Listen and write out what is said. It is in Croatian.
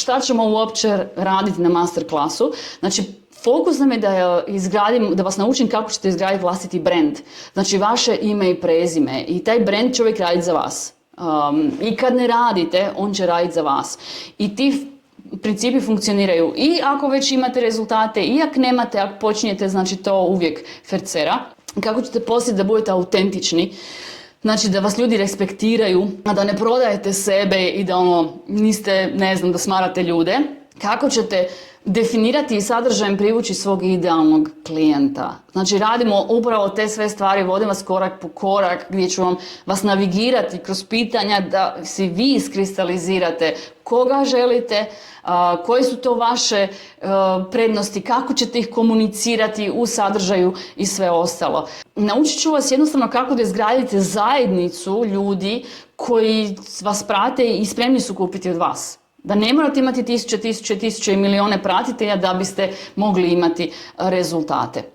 šta ćemo uopće raditi na masterclassu. Znači, fokus nam je da vas naučim kako ćete izgraditi vlastiti brand. Znači, vaše ime i prezime. I taj brand će uvijek raditi za vas. I kad ne radite, on će raditi za vas. I ti principi funkcioniraju i ako već imate rezultate, i ako nemate, ako počinjete, znači to uvijek fercera. Kako ćete poslije da budete autentični, znači da vas ljudi respektiraju, a da ne prodajete sebe i da niste, ne znam, da smarate ljude. Kako ćete definirati i sadržajem privući svog idealnog klijenta. Znači radimo upravo te sve stvari, vodim vas korak po korak gdje ću vas navigirati kroz pitanja da si vi iskristalizirate koga želite, koje su to vaše prednosti, kako ćete ih komunicirati u sadržaju i sve ostalo. Naučit ću vas jednostavno kako da izgradite zajednicu ljudi koji vas prate i spremni su kupiti od vas. Da ne morate imati tisuće i milijune pratitelja da biste mogli imati rezultate.